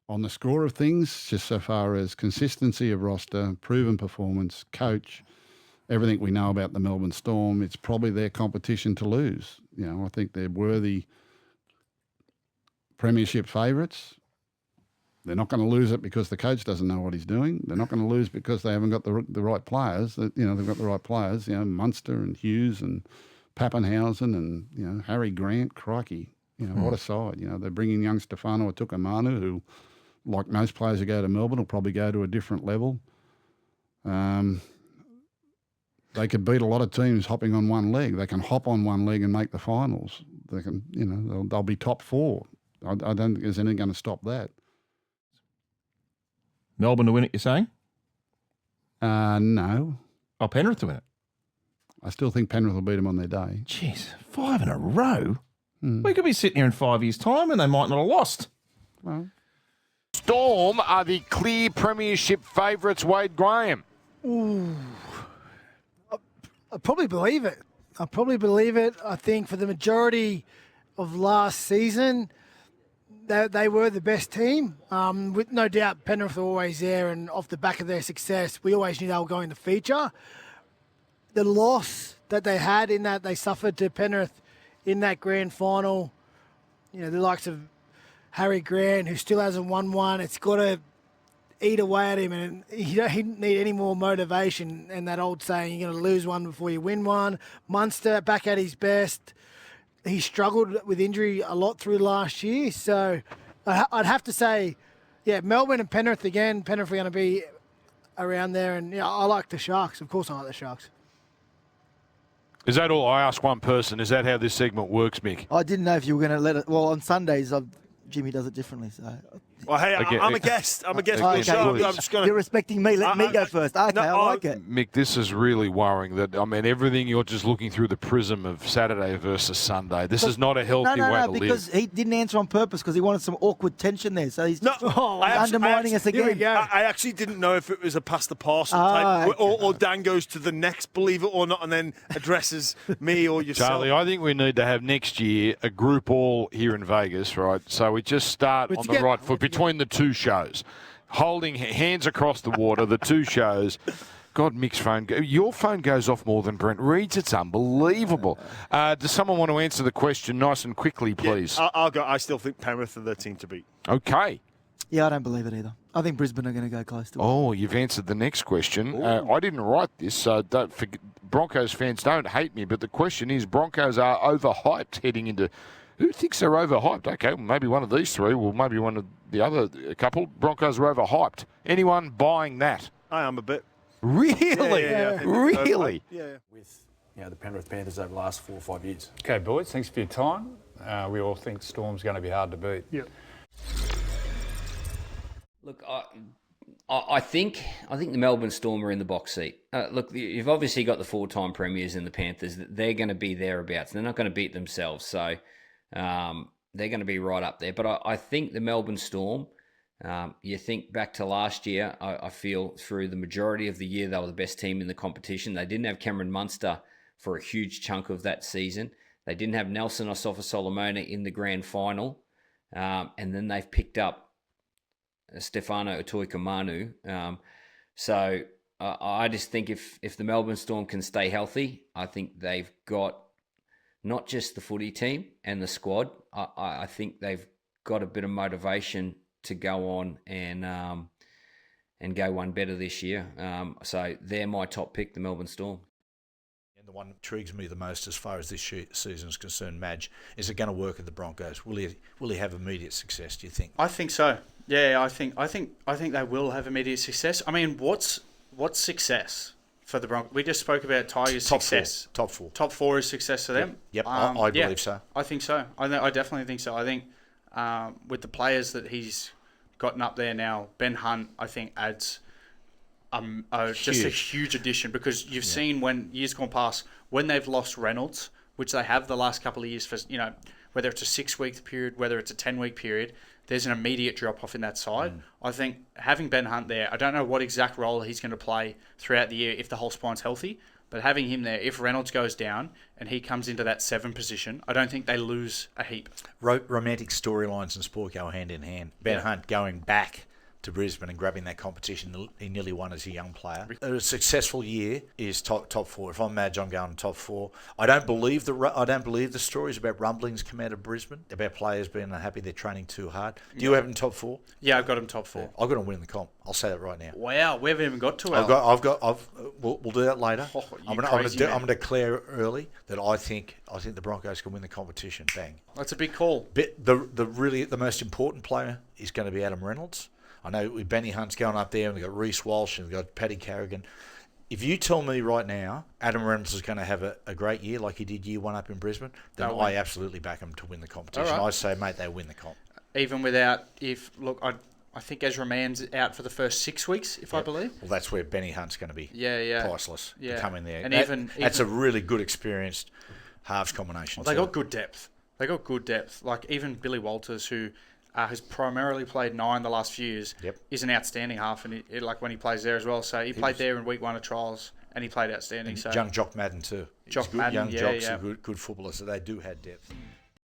on the score of things, just so far as consistency of roster, proven performance, coach, everything we know about the Melbourne Storm, it's probably their competition to lose. I think they're worthy premiership favourites. They're not going to lose it because the coach doesn't know what he's doing. They're not going to lose because they haven't got the right players. They've got the right players. Munster and Hughes and Pappenhausen and Harry Grant. Crikey, what a side. They're bringing young Stefano Tukamanu, who, like most players who go to Melbourne, will probably go to a different level. They could beat a lot of teams hopping on one leg. They can hop on one leg and make the finals. They can, they'll be top 4. I don't think there's anything going to stop that. Melbourne to win it, you're saying? No. Oh, Penrith to win it? I still think Penrith will beat them on their day. Jeez, 5 in a row? We could be sitting here in 5 years' time and they might not have lost. Well, Storm are the clear premiership favourites, Wade Graham. Ooh. I probably believe it. I think for the majority of last season, they were the best team. With no doubt, Penrith were always there, and off the back of their success, we always knew they were going to feature. The loss that they had in that they suffered to Penrith in that grand final, the likes of Harry Grant, who still hasn't won one, it's got to eat away at him, and he don't need any more motivation. And that old saying, you're going to lose one before you win one. Munster back at his best. He struggled with injury a lot through last year. So I'd have to say, Melbourne and Penrith again. Penrith are going to be around there. And I like the Sharks. Of course I like the Sharks. Is that all? I asked one person. Is that how this segment works, Mick? I didn't know if you were going to let it. Well, on Sundays, Jimmy does it differently. So. Well, hey, I'm a guest. I'm a guest on the show. I'm just gonna... You're respecting me. Let me go first. Okay, I like it. Mick, this is really worrying. Everything, you're just looking through the prism of Saturday versus Sunday. This is not a healthy way to live. Because he didn't answer on purpose because he wanted some awkward tension there. So he's undermining us again. I actually didn't know if it was a pass the parcel type, or Dan goes to the next, believe it or not, and then addresses me or yourself. Charlie, I think we need to have next year a group all here in Vegas, right? So we just start on the right foot between the two shows, holding hands across the water, the two shows. God, Mick's phone, your phone goes off more than Brent Reed's. It's unbelievable. Does someone want to answer the question nice and quickly, please? Yeah, I'll go. I still think Penrith are the team to beat. Okay. Yeah, I don't believe it either. I think Brisbane are going to go close to it. Oh, you've answered the next question. I didn't write this, so don't forget, Broncos fans don't hate me, but the question is, Broncos are overhyped heading into... Who thinks they're overhyped? Okay, well, maybe one of these three, well, maybe one of the other couple. Broncos are overhyped. Anyone buying that? I am a bit. Really? Yeah. Really? Yeah. With the Penrith Panthers over the last 4 or 5 years. Okay, boys, thanks for your time. We all think Storm's going to be hard to beat. Yep. Look, I think the Melbourne Storm are in the box seat. Look, you've obviously got the 4-time premiers in the Panthers. They're going to be thereabouts. They're not going to beat themselves, so they're going to be right up there. But I think the Melbourne Storm, you think back to last year, I feel through the majority of the year they were the best team in the competition. They didn't have Cameron Munster for a huge chunk of that season. They didn't have Nelson Asofa-Solomona in the grand final. And then they've picked up Stefano Utoikamanu. So I just think if the Melbourne Storm can stay healthy, I think they've got not just the footy team and the squad. I think they've got a bit of motivation to go on and go one better this year. So they're my top pick, the Melbourne Storm. And the one that intrigues me the most as far as this season is concerned, Madge, is it going to work at the Broncos? Will he have immediate success, do you think? I think so. Yeah, I think they will have immediate success. I mean, what's success for the Broncos? We just spoke about Tigers' success. Top four. Top four is success for them. Yep, I believe so. I think so. I definitely think so. I think with the players that he's gotten up there now, Ben Hunt, I think adds just a huge addition, because you've seen when years gone past, when they've lost Reynolds, which they have the last couple of years, for whether it's a 6-week period, whether it's a 10-week period, there's an immediate drop-off in that side. I think having Ben Hunt there, I don't know what exact role he's going to play throughout the year if the whole spine's healthy, But having him there, if Reynolds goes down and he comes into that 7 position, I don't think they lose a heap. Romantic storylines in sport go hand in hand. Ben Hunt going back to Brisbane and grabbing that competition he nearly won as a young player. A successful year is top 4. If I'm Madge, I'm going top 4. I don't believe the stories about rumblings come out of Brisbane about players being unhappy they're training too hard. Do you have them top 4? Yeah, I've got them top 4. Yeah, I've got them winning the comp. I'll say that right now. Wow, we haven't even got to it. We'll do that later. Oh, I'm going to declare early that I think the Broncos can win the competition. Bang. That's a big call. The most important player is going to be Adam Reynolds. I know with Benny Hunt's going up there, and they've got Reece Walsh, and they've got Paddy Carrigan. If you tell me right now Adam Reynolds is going to have a great year like he did year 1 up in Brisbane, then I absolutely back him to win the competition. Right. I say, mate, they win the comp. Even without, I think Ezra Mann's out for the first 6 weeks, I believe. Well, that's where Benny Hunt's going to be priceless to come in there. And that's a really good, experienced halves combination. Well, they got good depth. Like even Billy Walters, who has primarily played 9 the last few years, is an outstanding half, and like when he plays there as well. So he played there in week 1 of trials, and he played outstanding. Young Jock Madden too. Jock Madden, young Jocks are good footballers, so they do have depth.